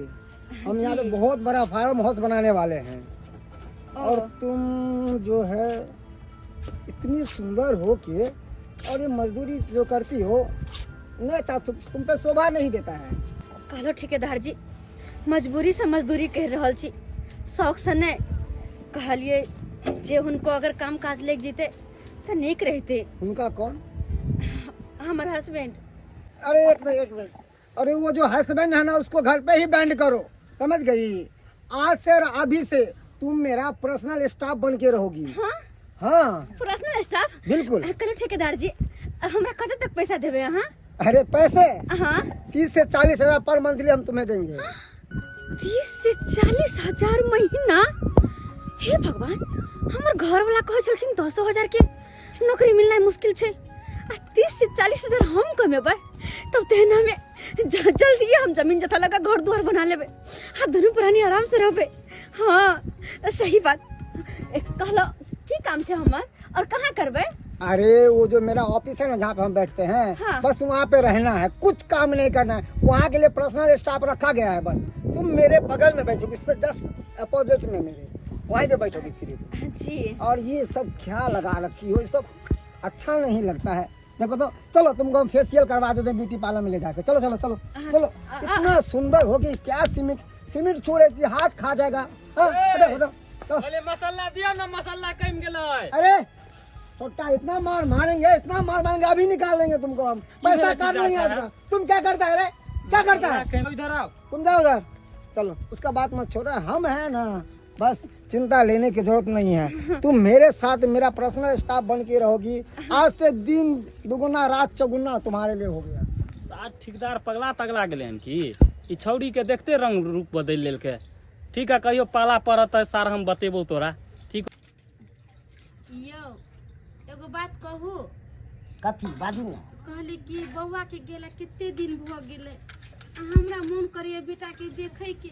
S6: हम यहाँ पे बहुत बड़ा फार्म हाउस बनाने वाले हैं और तुम जो है इतनी सुंदर हो के और ये मजदूरी जो करती हो नहीं, अच्छा तुम पे शोभा नहीं देता है।
S2: कहलो ठेकेदार जी मजबूरी से मजदूरी कह रहल छी, शौक से नहीं। कहलिए जे उनको अगर काम काज लेके जीते तो नीक रहते।
S6: उनका कौन?
S2: हमारे हस्बैंड।
S6: अरे एक मिनट, अरे वो जो हस्बैंड है ना उसको घर पे ही बैंड करो, समझ गई? आज से और अभी से तुम मेरा पर्सनल स्टाफ बन के रहोगी।
S2: हाँ
S6: हाँ
S2: पर्सनल स्टाफ
S6: बिल्कुल।
S2: कहलो ठेकेदार जी हमरा कते तक पैसा देबे अहाँ?
S6: अरे पैसे
S2: हाँ
S6: 30 से 40 हजार पर मंथली हम तुम्हें देंगे।
S2: 30 से 40 हजार महीना? हे भगवान, हमर घर वाला कहे छलखिन 10 हजार के नौकरी मिलना मुश्किल छे, आ 30 से 40 हजार हम कमेबै तब तेना में जल्दी हम जमीन जथा लगा घर द्वार बना लेबे, आ दोनों प्राणी आराम से रहबे। हाँ सही बात। कहलो की काम छे हमर और कहाँ करबे?
S6: अरे वो जो मेरा ऑफिस है ना जहाँ पे हम बैठते हैं,
S2: हाँ।
S6: बस वहाँ पे रहना है, कुछ काम नहीं करना है। वहाँ के लिए पर्सनल स्टाफ रखा गया है। बस तुम मेरे बगल में बैठोगी, जस्ट अपोजिट में मेरे, वहीं पे बैठोगी सिर्फ।
S2: जी।
S6: और ये सब क्या लगा रखी हो, ये सब अच्छा नहीं लगता है। देखो तो चलो तुमको हम फेशियल करवा देते हैं ब्यूटी पार्लर में ले जाकर। चलो चलो चलो चलो। इतना सुंदर होगी, क्या सीमेंट छोड़े हाथ खा जाएगा। हाँ, हटो, हटो, चलो।
S5: बोले मसाला दियो ना, मसाला कम गेलै।
S6: अरे छोटा इतना मार मारेंगे, अभी निकाल लेंगे तुमको हम। पैसा काट लेंगे आपका। तुम क्या करता है रे, क्या करता है?
S5: इधर आओ।
S6: तुम जाओ उधर। चलो उसका बात मत छोड़ो, हम है ना, बस चिंता लेने की जरूरत नहीं है। तुम मेरे साथ मेरा पर्सनल स्टाफ बन के रहोगी। आज से दिन दुगुना रात चौगुना तुम्हारे लिए हो गया।
S5: साथ ठेकेदार पगला तगला गेले हन की ई छौड़ी के देखते रंग रूप बदल लेलके। ठीक है कहियो पाला पड़त है सार हम बतेबो तोरा। ठीक
S4: यो एगो बात कहू,
S3: कथी बाजू ने?
S4: कहली कि बौआ के गेला कितने दिन भ गेले, हमरा मन करे बेटा के देखे के।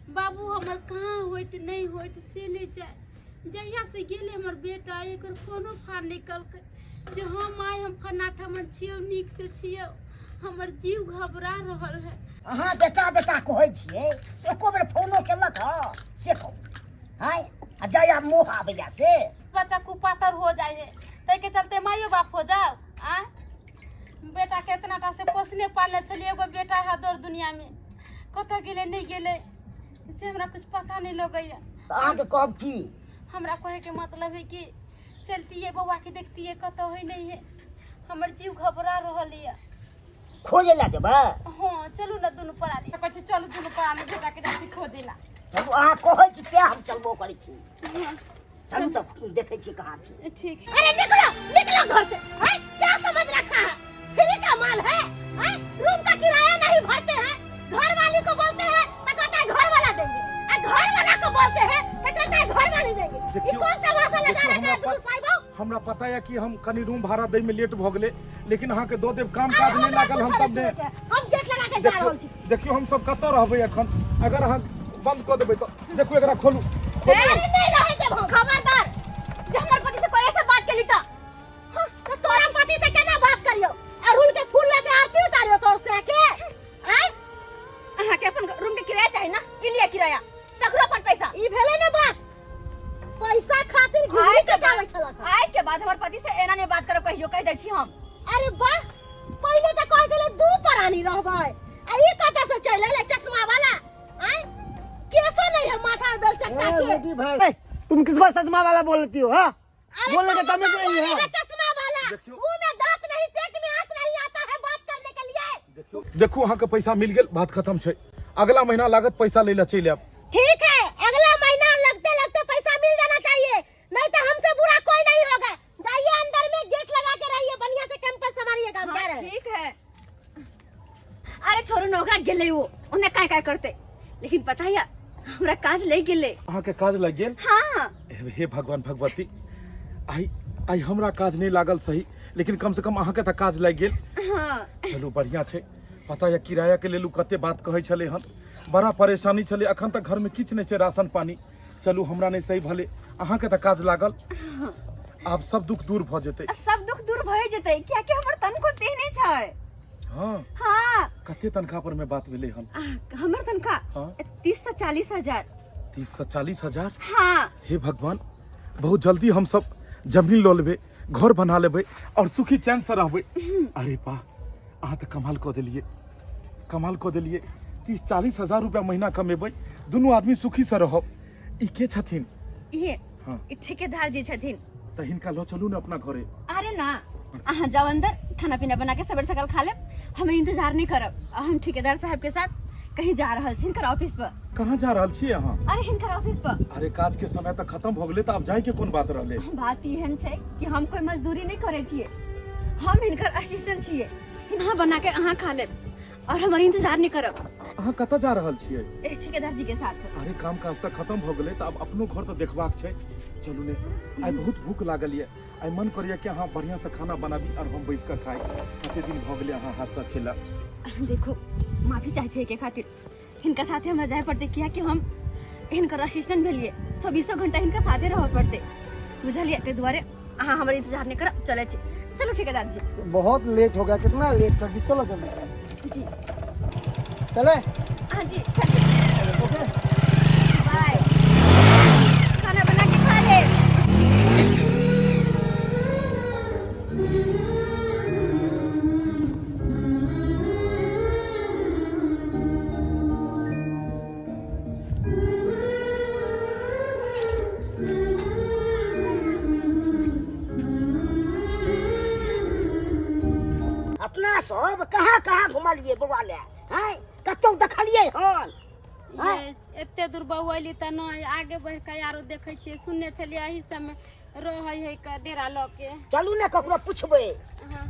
S4: बाबू हमर कहाँ होइत नहीं होइत से ले जाए। जहिया से गेले हमर बेटा एकर फोनो फान निकल के जे हम आए, हम फन्ना ठमन छियौ, नीक से छियौ। हमर जीव घबरा रहल है।
S3: अहाँ बेटा बेटा कहै छियै, से एको बेर फोनो केलक ह से कहू। हाय आ जाया मोह आबैया से
S4: बच्चा कुपातर हो जाए है, तै के चलते माइयो बाप हो जाओ। आ बेटा के इतना टा से पोसने पालने छलिए, एगो बेटा है दौड़ दुनिया में, कतऽ गेले नहीं गेले से हमरा कुछ पता नहीं लगैया।
S3: अहाँके कहब की?
S4: हमरा कहे के मतलब है कि चलतिए बौआ के देखतिए कतऽ होई नहीं है। हमर जीव घबरा रहल है।
S3: खोजे ला जेबै?
S4: हाँ चलू ना दुनू प्राणी। कहै चलू दुनू प्राणी बेटा के जाति खोजे ला।
S3: चलू अहाँ कहै छी ते हम चलबो करै छी। चलू तब देखै छी कहाँ छी।
S4: ठीक।
S2: अरे निकलो निकलो घर से। हैं? क्या समझ रखा है? फ्री का माल है? हैं? रूम का किराया नहीं भरते हैं, घर वाली को बोलते हैं तो कहता है घर वाला देंगे, और घर वाला को बोलते हैं तो कहता है घर वाली देंगे। ये कौन सा भाषा लगा रखा है तुम साहिबो?
S1: हमरा पता है कि हम कनी रूम भाड़ा दे में लेट भ गेले, लेकिन अहाँ के दो देव काम काज नहीं लागल। हम तब ने
S2: हम गेट लगा के जा रहल छी।
S1: देखियो हम सब कतऽ रहबै एखन। अगर अहाँ बंद कर देबै तो देखो एकरा खोलू।
S2: अरे नहीं रहे देब हम। खबरदार जे हमर पति से कोई ऐसे बात केली त तो तोरा पति से केना बात करियो? अड़हुल के फूल लेके आरती उतारियो तोर से के? हैं? अहाँ के अपन रूम के किराया चाहिए ना, ई लिए किराया। तकरो अपन पैसा बाद हमर पति से एना नहीं बात करो कहियो कह दै छी हम।
S3: अरे वाह, पहले तो कह चले दू प्राणी रहबै आ ई कत से चल ले चश्मा वाला आय कैसे नहीं है माथा बेल चक्का के।
S6: बेटी भाई तुम किसको सजमा वाला बोलती हो? हाँ बोलने का तमीज नहीं है।
S3: चश्मा वाला मुंह में दांत नहीं, पेट में हाथ नहीं आता है बात करने के लिए।
S1: देखो अहाँ के पैसा मिल गेल, बात खत्म छै। अगला महीना लागत पैसा ले ला चल आब।
S3: ठीक है, अगला महीना लगते लगते पैसा मिल जाना चाहिए, नहीं तो हमसे बुरा कोई नहीं होगा। जाइए अंदर में गेट लगा के रहिए, बढ़िया से कैंपस संभालिएगा। हम कह रहे हैं।
S2: ठीक है। अरे छोरो नौकरा गेले वो उन्हें काय काय करते, लेकिन पता है हमरा काज ले गेले।
S1: अहाँ के काज लग गेल?
S2: हाँ
S1: हे भगवान भगवती, आई हमरा काज नहीं लागल सही, लेकिन कम से कम अहाँ के त काज लग गेल।
S2: हाँ
S1: चलू बढ़िया छै। पता है किराया के लेलू कते बात कहै छले हन, बड़ा परेशानी छले। अखन तक घर में किछ नहीं छै, राशन पानी। चलू हमरा नहीं सही भले, अहाँ के त काज लागल। आब सब दुख दूर भ जेतै।
S2: सब दुख दूर भए जेतै, क्या क्या हमर तनको देने छै।
S1: हाँ
S2: हाँ
S1: कते तनखा पर में बात भेले हन?
S2: हमर तनखा
S1: हाँ?
S2: 30 से 40 हजार।
S1: 30 से 40 हजार?
S2: हाँ
S1: हे भगवान, बहुत जल्दी हम सब जमीन लो लेबे, घर बना लेबे और सुखी चैन से रहबे। अरे वाह, अहाँ तो कमाल कऽ देलिए, कमाल कऽ देलिए। 30-40 हजार रुपया महीना कमेबै, दुनू आदमी सुखी से रहब। ई के छथिन?
S2: ये
S1: हाँ।
S2: ई ठेकेदार जी छथिन।
S1: त हिनका लो चलू ने अपना घरे।
S2: अरे ना, अहाँ जाओ अंदर, खाना पीना बना के सवेरे सकाल खा लेब, हमें इंतजार नहीं करब। हम ठेकेदार साहब के साथ कहीं जा रहल छी, हिनकर ऑफिस पर।
S1: कहाँ जा रहल छी अहाँ?
S2: अरे हिनकर ऑफिस पर।
S1: अरे काज के समय तक खत्म भ गेलै, त आब जाय के कोन बात रहले?
S2: बात एहन छै कि हम कोई मजदूरी नहीं करे छिए, हम हिनकर असिस्टेंट छिए। यहाँ बना के अहाँ खा लेब और हमारे इंतजार नहीं करब।
S1: अहाँ कतऽ जा रहल छियै?
S2: ठेकेदार जी के साथ।
S1: अरे काम काज तक खत्म भ गेलै, त आब अपनो घर तो देखबाक छै। चलू ने, आइ बहुत भूख लागल ये। आइ मन करैया कि अहाँ बढ़िया से खाना बनाबी और हम बैस के खाई। कते दिन भ गेलै अहाँ हाथ से खेला।
S2: देखो माफी चाहे छिए के खातिर, हिनका साथे हमरा जाय पड़ते, किया कि हम हिनकर असिस्टेंट भेलिए। 24 घंटा हिनका साथे रह पड़ते, बुझलिए। ते दुआरे अहाँ हमर इंतजार नहीं करब, चले छी। चलो ठेकेदार जी।
S6: बहुत लेट हो गया, कितना लेट कर दी। चलो जल्दी से
S2: जी
S6: चले।
S2: हाँ जी चलिए।
S6: Okay
S2: bye. खाना बना के खा ले।
S3: अपना सब कहाँ कहाँ घुमलिए बउआ ले, हैं कतौ देखलिए हन?
S4: ये एते दूर बउली त न आगे बढ़ के यारो देखे छिए, सुनने छलिए एही सब में रहै है का डेरा ल के।
S3: चलू ने ककरो पूछबै।
S4: हाँ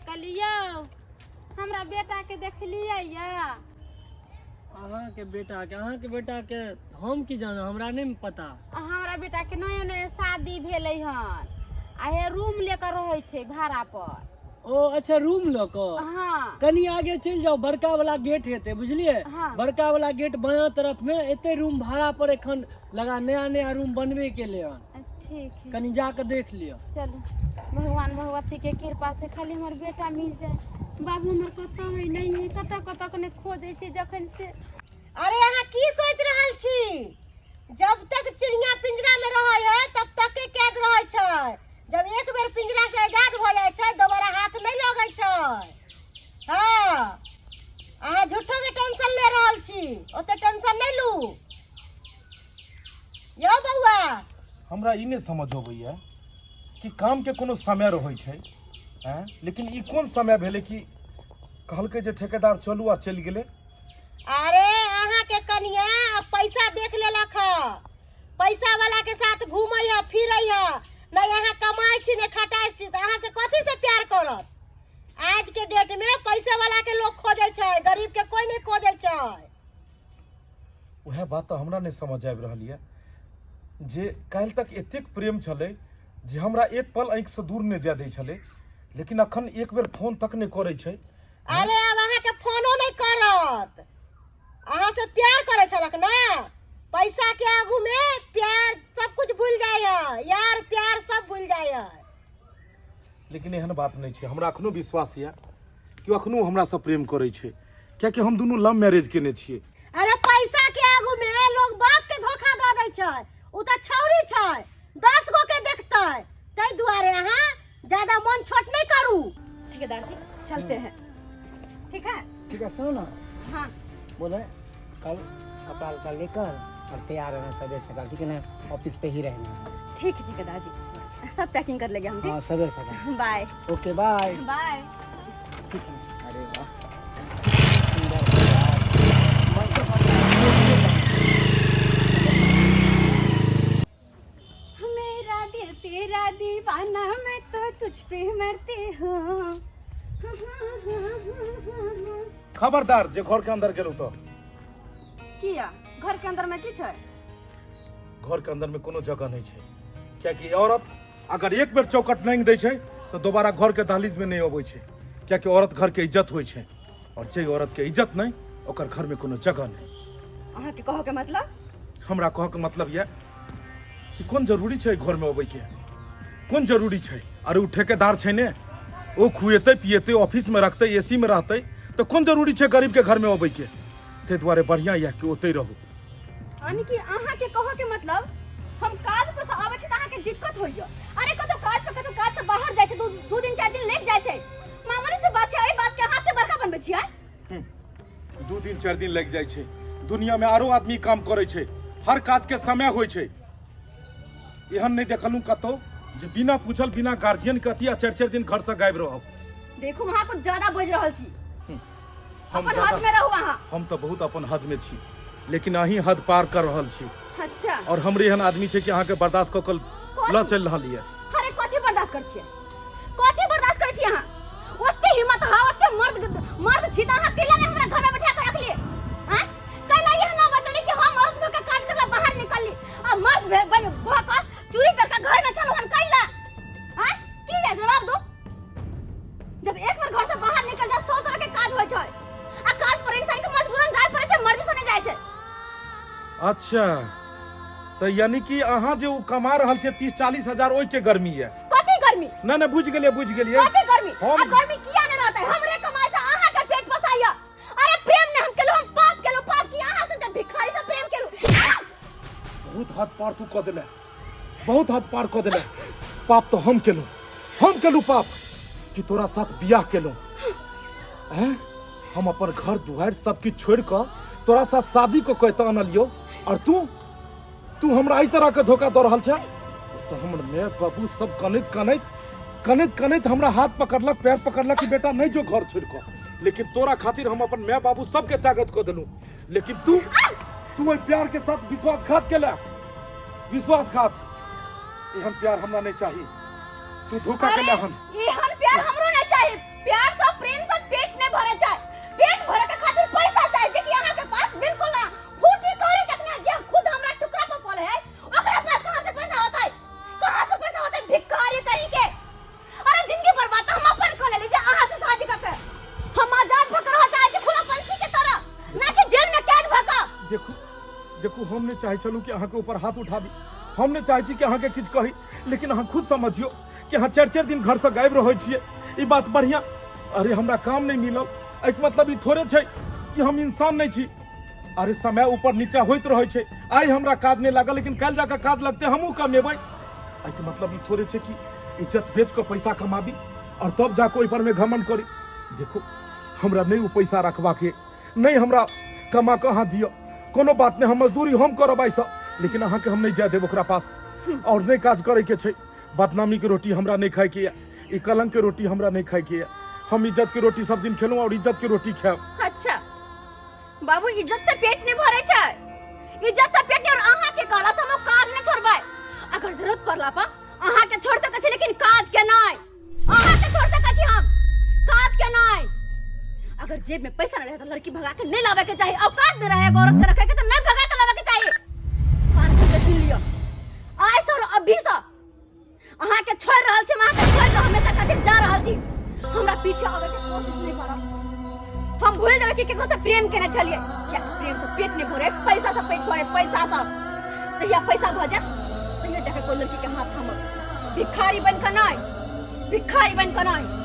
S4: कहलियो हमरा बेटा के देखलिए या?
S7: अहाँ के बेटा के हम की जानो, हमरा नहीं पता।
S4: हमरा बेटा के नया नया शादी भेलै हन, आ हे रूम लेकर रहै छै भाड़ा पर।
S7: ओ अच्छा, रूम ल क।
S4: हाँ
S7: कनी आगे चल जाओ, बड़का वाला गेट हेते, बुझलिए।
S4: हाँ।
S7: बड़का वाला गेट बायां तरफ में एते रूम भाड़ा पर एखन लगा, नया नया रूम बनबे के ले हन।
S4: ठीक है,
S7: कनी जाके देख लियो।
S4: चलो भगवान भगवती के कृपा से खाली हमर बेटा मिल जाए। बाबू हमर कतऽ है नहीं है, कतऽ कने खोजे छै जखन से।
S3: अरे यहाँ की सोच रहल छी? जब तक चिड़िया पिंजरा में रहै है तब तक के कैद रहै छै। जब एक बेर पिंजरा से आजाद भ जाय छै, दोबारा हाथ नहीं लगै छै। हाँ, अहाँ झूठो के टेंशन ले रहल छी, ओते टेंशन नहीं लू। यो बउआ,
S1: हमरा ई नहीं समझ अबैया कि काम के कोनो समय रहै छै, हैं? लेकिन ई कोन समय भेलै कि कहलकै जे ठेकेदार चलू आ चलि गेलै?
S3: अरे अहाँ के कनिया पैसा देख लेलक ह, पैसा वाला के साथ घूमै है फिरै है। नहीं यहाँ कमाई छी नहीं खटाई छी, तो अहाँ से कथी से प्यार करत? आज के डेट में पैसे वाला के लोग खोजे छै, गरीब के कोई नहीं खोजे छै।
S1: वह बात तो हमरा नहीं समझ आबि रहल ये जे काल्हि तक एतेक प्रेम छलै जे हमरा एक पल आँखि से दूर नहीं जाय दै छलै, लेकिन अखन एक बेर फोन तक नहीं करै छै।
S3: अरे अब अहाँ के फोनो नहीं करत, अहाँ से प्यार करे छलक ना। पैसा के आगू में प्यार सब कुछ भूल जाय है, यार प्यार सब भूल जाय है।
S1: लेकिन एहन बात नहीं छै, हमरा अखनो विश्वास ये कि अखनो हमरा से प्रेम करै छै, कियाकि हम दुनू लव मैरिज केने छियै।
S3: अरे पैसा के आगू में लोग बाप के धोखा दे दै छै, उ त छौरी छै, 10 गो के देखतै
S4: तै दुआरे अहाँ ज्यादा मन छोट नहीं करू।
S2: ठेकेदार जी चलते हैं, ठीक है?
S6: ठीक है, सुनो ना,
S2: हाँ
S6: बोले कल कपड़ा उपड़ा लेकर और तैयार रहना सवेरे सकाल, ठीक है ना? ऑफिस पे ही रहना।
S2: ठीक है ठेकेदार जी, सब पैकिंग कर लेंगे हम।
S6: हाँ सवेरे सकाल।
S2: Bye
S6: okay bye.
S2: बाय।
S6: ठीक है। अरे वाह,
S2: मेरा दिल तेरा दीवाना, मैं तो तुझ पे मरती हूँ।
S1: खबरदार जे घर के अंदर गेलू तो
S2: किया घर के अंदर में किछ है?
S1: घर के अंदर में कोनो जगह नहीं है, क्या कि औरत अगर एक बेर चौकट नहीं दै छै तो दोबारा घर के दहलीज में नहीं अबै छै, क्या कि औरत घर के इज्जत होइ छै, और जे औरत के इज्जत नहीं ओकर घर में कोनो जगह नहीं।
S2: अहाँ के कहो के मतलब?
S1: हमरा कहो के मतलब ये कि कौन जरूरी छै घर में अबै के, कौन जरूरी छै? अरे उ ठेकेदार छै ने, ओ खुएते पिएते ऑफिस में रखते एसी में रहते, तो कौन जरूरी छै गरीब के घर में अबै के? ते द्वारे बढ़िया ये कि ओते रहू।
S2: यानी कि अहाँ के कहो के मतलब हम काज पर से आबै छै त अहाँ के दिक्कत होइयो? अरे कतो काज से बाहर जाय छै, दू दिन 4 दिन लेट जाय छै, मामूली से बात छै, एई बात के हाथ से बड़का बनबै छियै?
S1: 2 दिन 4 दिन लग जाय छै, दुनिया में आरो आदमी काम करे छै, हर काज के समय होय छै। एहन नहीं देखलू कतो जे बिना पूछल बिना गार्जियन के अतिया 4-4 दिन घर से गायब रहब।
S2: देखू वहाँ कुछ ज्यादा बज रहल छी,
S1: हम
S2: अपन हाथ में रहू अहाँ।
S1: हम तो बहुत अपन हद में छी, लेकिन अही हद पार कर रहल छी,
S2: अच्छा
S1: और हमरे एहन आदमी छै कि अहाँ के बर्दाश्त क कल ल चल रहल ये।
S2: अरे कथी बर्दाश्त कर छियै, कथी बर्दाश्त कर छियै अहाँ? ओते हिम्मत हा, ओते मर्द छी त अहाँ केला ने हमरा घर में बैठा के रख लिए? हैं कैला ये ना बतली कि हम औरत के काज करला बाहर निकली आ मर्द बन भका चूड़ी पे का घर में चलो हम कैला? हैं की है जवाब दो। जब एक बार घर से बाहर निकल जा 100 तरह के काज होय छै, आ काज पर इंसान के मजबूरन जाय पड़े छै, मर्जी से नहीं जाय छै।
S1: अच्छा तो यानी कि अहाँ जे उ कमा रहल छै 30-40 हजार ओइ के गर्मी है?
S2: कथी गर्मी?
S1: ना ना बुझ गेलिए
S2: कथी गर्मी?
S1: हम
S2: आ गर्मी किया नहीं रहता है? हमरे कमाई से अहाँ के पेट पसाइया। अरे प्रेम ने हम केलो, हम पाप केलो, पाप की अहाँ से भिखारी से प्रेम केलो।
S1: बहुत हद पार तू क देले, बहुत हद पार क देले। पाप तो हम केलू पाप कि तोरा साथ बियाह केलू। हैं हम अपन घर दुआर सब किछ छोड़ कर तोरा साथ शादी को कहता अनलियो, और तू हमरा ई तरह के धोखा दे रहल छै। तो हमर माय बाबू सब कनित हमरा हाथ पकड़लक, पैर पकड़लक कि बेटा नहीं जो घर छोड़ कर, लेकिन तोरा खातिर हम अपन माय बाबू सबके त्यागत को देलू। लेकिन तू ओइ प्यार के साथ विश्वासघात केला, विश्वासघात। एहन प्यार हमरा नहीं चाहिए, तू धोखा केला हन।
S2: एहन प्यार हमरो नहीं चाहिए। प्यार से प्रेम से पेट नहीं भरे जाए, पेट भरे के खातिर पैसा चाहिए, जे कि अहाँ के पास बिल्कुल ना। फूटी कौड़ी जखना जे खुद हमरा टुकड़ा पर पले है, ओकरा पास कहां से पैसा होता है? कहां से पैसा होता है? भिखारी कहीं के। अरे जिंदगी बर्बाद हम अपन कर ले लीजिए, अहाँ से शादी करके हम आजाद भकर हो जाए, खुला पंछी के तरह, ना कि जेल में कैद भका।
S1: देखू हम नहीं चाहे चलू कि अहाँ के ऊपर हाथ उठाबी, हम नहीं चाहे छी कि अहाँ के किछ कही, लेकिन अहाँ खुद समझियो कि अहाँ 4-4 दिन घर से गायब रहै छियै, ई बात बढ़िया। अरे हमरा काम नहीं मिलल, एक मतलब ई थोड़े छै कि हम इंसान नहीं छी। अरे समय ऊपर नीचा होइत रहै छै, आइ हमरा काज नहीं लागल, लेकिन काल्हि जाकर काज लगते हमहूँ कमेबै। एक मतलब ई थोड़े छै कि इज्जत बेच कर पैसा कमाबी और तब जाकर ओइ पर में घमंड करी। देखो हमरा नहीं वो पैसा रखबा के, नहीं हमरा कमा के अहाँ दियो, कोनो बात नहीं, हम मजदूरी हम करब ऐसा, लेकिन अहाँ के हम नहीं जाय देब ओकरा पास, और नहीं काज करे के छै। बदनामी के रोटी हमरा नहीं खाए के या, ई कलंक के रोटी हमरा नहीं खाए के या। हम इज्जत के रोटी सब दिन खेलूं और इज्जत के रोटी खाएब।
S2: अच्छा बाबू, इज्जत से पेट नहीं भरे छै, इज्जत से पेट नहीं, और अहाँ के कहला से हम काज नहीं छोड़बै। अगर जरूरत पड़ला पा अहाँ के छोड़ सकै छी, लेकिन काज के नहीं। अहाँ के छोड़ सकै छी हम, काज के नहीं। अगर जेब में पैसा नहीं रहे तो लड़की भगा के नहीं लावे के चाहिए, औकात नहीं रहे औरत के रखे के तो नहीं भगा के लावे के चाहिए। कान खोल के सुन लियो, आज से और अभी से अहाँ के छोड़ रहल छी, अहाँ के छोड़ के हमेशा खातिर जा रहल छी। हमरा पीछे आवे के कोशिश नहीं करब। हम भूल जावे कि केकरो से प्रेम केने छलिए, क्या प्रेम से पेट नहीं भरे, पैसा से पेट भरे, पैसा से तहिया पैसा भ जात, तहिया जाके कोई लड़की के हाथ थामब। भिखारी बन के नहीं, भिखारी बन के नहीं।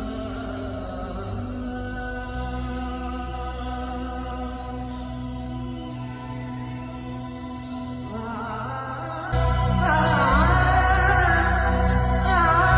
S3: आ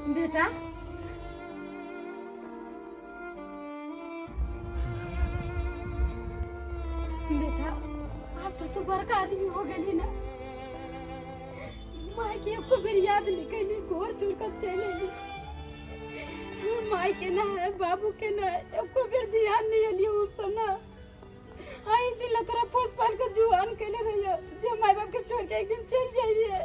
S4: बेटा बेटा अब तो बड़का आदमी हो गई ना। माई के एको बेर याद नहीं कैली, घर छोड़ कर चले गई। माई के ना है, बाबू के ना है, एको बेर ध्यान नहीं हलियो हम सब ना। आई दिल तोरा पोस पाल के जुआन कैले रहियो, जे माई बाप के छोड़ के एक दिन चल जाइए।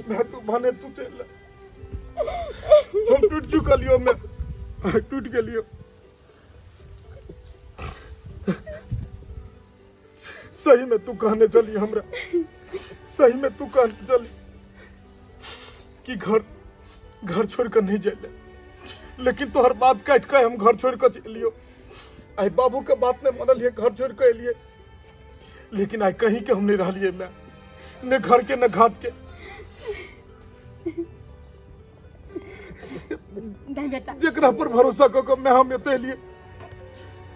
S1: मैं तू माने तू चल, हम टूट चुका लियो, मैं टूट के लियो। सही में तू कहने चली हमरा, सही में तू कहने चली कि घर छोड़ कर नहीं जाए, लेकिन तो हर बात काट के हम घर छोड़ कर चलियो। आई बाबू के बात ने मानल घर छोड़ के लिए, लेकिन आई कहीं के हम नहीं रहिए, मैं न घर के न घाट के।
S4: बेटा
S1: जेकरा पर भरोसा क के मैं हम एते लिए,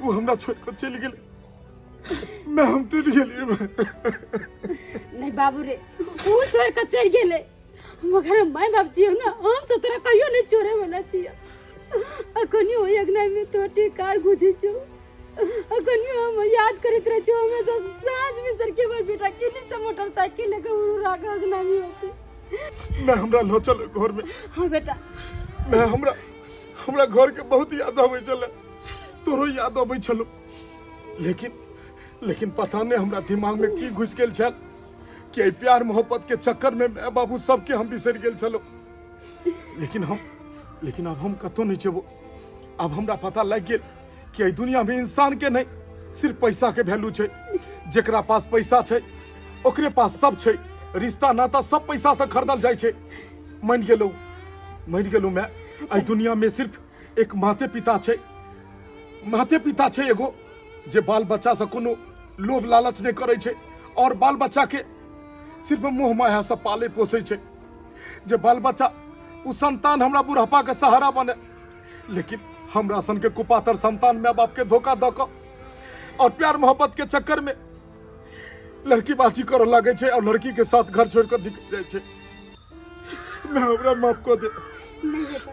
S1: वो हमरा छोड़ कर चल गेल, मैं हम टूट गेलिए।
S4: नहीं बाबू रे, वो छोड़ कर चल गेले, मगर माई बाप जियो ना, हम तो तोरा कहियो नहीं छोड़े वाला छियो। अखनी हो यगना में तोटे कार गुजे छो, अखनी हम याद करत रह छो, हमें तो सांझ में सर के बार बेटा किनी से मोटरसाइकिल लेके उरू रागा अगना में होते।
S1: मैं हमरा लो चल घर में।
S4: हां बेटा,
S1: मैं हमरा घर के बहुत याद आवे चले, तोरो याद आवे चलो, लेकिन पता नहीं हमरा दिमाग में की घुस गेल छल कि प्यार मोहब्बत के चक्कर में मैं बाबू सबके हम बिसर गेल चलो। लेकिन अब हम कतो नहीं छेबो। अब हमरा पता लग गेल कि एहि दुनिया में इंसान के नहीं सिर्फ पैसा के वैल्यू छे। जेकरा पास पैसा छे ओकरे पास सब छे, रिश्ता नाता सब पैसा से खरीदल जाय छे। मान गेलू मैं एहि दुनिया में सिर्फ एक माते पिता छे एगो, जे बाल बच्चा से कोनो लोभ लालच नहीं करे छे और बाल बच्चा के सिर्फ मोह माया से पाले पोसे छे। जे बाल बच्चा उ संतान हमरा बुढ़ापा के सहारा बने, लेकिन हमरा सन के कुपातर संतान माँ बाप के धोखा द क और प्यार मोहब्बत के चक्कर में लड़की बाजी करे लगे छे और लड़की के साथ घर छोड़ कर निकल जाए छे। मैं हमरा माफ कर दे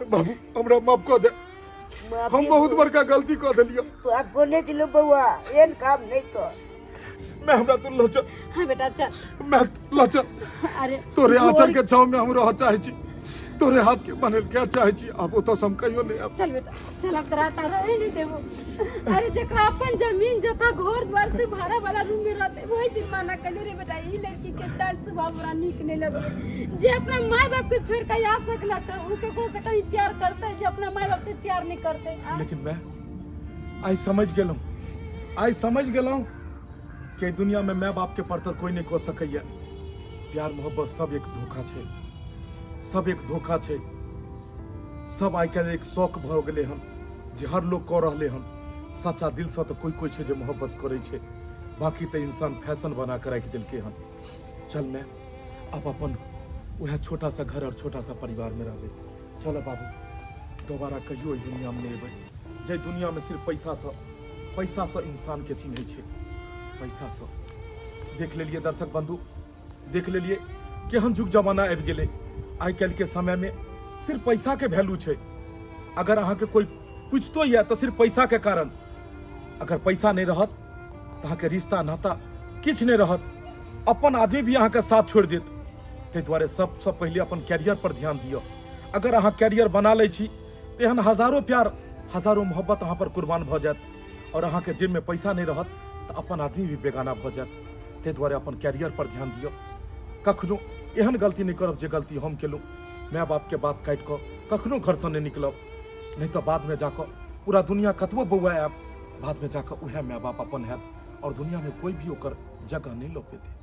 S1: बाबू, हमरा माफ कर दे, हम बहुत बड़का गलती कर दिलियो।
S3: तो आप बोले चलो बउआ, एन काम नहीं कर।
S1: मैं हमरा तो लो चल।
S4: हां बेटा चल,
S1: मैं लो चल।
S4: अरे
S1: तोरे आंचल के छाव में हम रह चाहे छी, तोरे हाथ के बनल क्या चाहे छी, अब तो हम कहियो नहीं। अब
S4: चल बेटा चल, अब तोरा रहे नहीं देबो। अरे जकरा अपन जमीन जथा घर द्वार से भाड़ा वाला रूम में रहते, वही दिन माना कले रे बेटा ई लड़की के चाल स्वभाव बड़ा नीक नहीं लगे। जे अपना माय बाप के छोड़ के आ सकला त उ केकरो से कहीं प्यार करते, जे अपना माय बाप से प्यार नहीं करते।
S1: लेकिन मैं आई समझ गेलूं कि दुनिया में माँ बाप के परतर कोई नहीं को सकैया। प्यार मोहब्बत सब एक धोखा छे, सब आई काल्हि एक शौक भ गेले हन, जे हर लोग कह रहले हन। सच्चा दिल से तो कोई छे जे मोहब्बत करे छे, बाकी तो इंसान फैशन बना कर राखि देलके हन। चल मैं अब अपन वह छोटा सा घर और छोटा सा परिवार में रहबे। चल बाबू, दोबारा कहियो दुनिया में नहीं अबै जे दुनिया में सिर्फ पैसा से इंसान के चिन्हे छे। पैसा से देख लेलिए दर्शक बंधु, देख लेलिए केहन जुग जमाना आबि गेले। आई काल्हि के समय में सिर्फ पैसा के वैल्यू छे। अगर अहाँ के कोई पूछतो या तो सिर्फ पैसा के कारण, अगर पैसा नहीं रहत तो अहाँ के रिश्ता नाता किछ नहीं रहत, अपन आदमी भी अहाँ के साथ छोड़ देत। ते द्वारे सबसे पहले अपन कैरियर पर ध्यान दियो। अगर अहाँ कैरियर बना ले छी तो एहन हजारों प्यार हजारों मोहब्बत अहाँ पर कुर्बान भ जात, और अहाँ के जेब में पैसा नहीं रहत तो अपन आदमी भी बेगाना भ जात। ते द्वारे अपन कैरियर पर ध्यान दियो। कखनो एहन गलती नहीं करब जे गलती हम केलू। माँ बाप के बात काट कर कखनो घर से नहीं निकलब, नहीं तो बाद में जाकर पूरा दुनिया कतबो बौआ आब, बाद में जाकर वह माँ बाप अपन हैत और दुनिया में कोई भी ओकर जगह नहीं लौ पेते।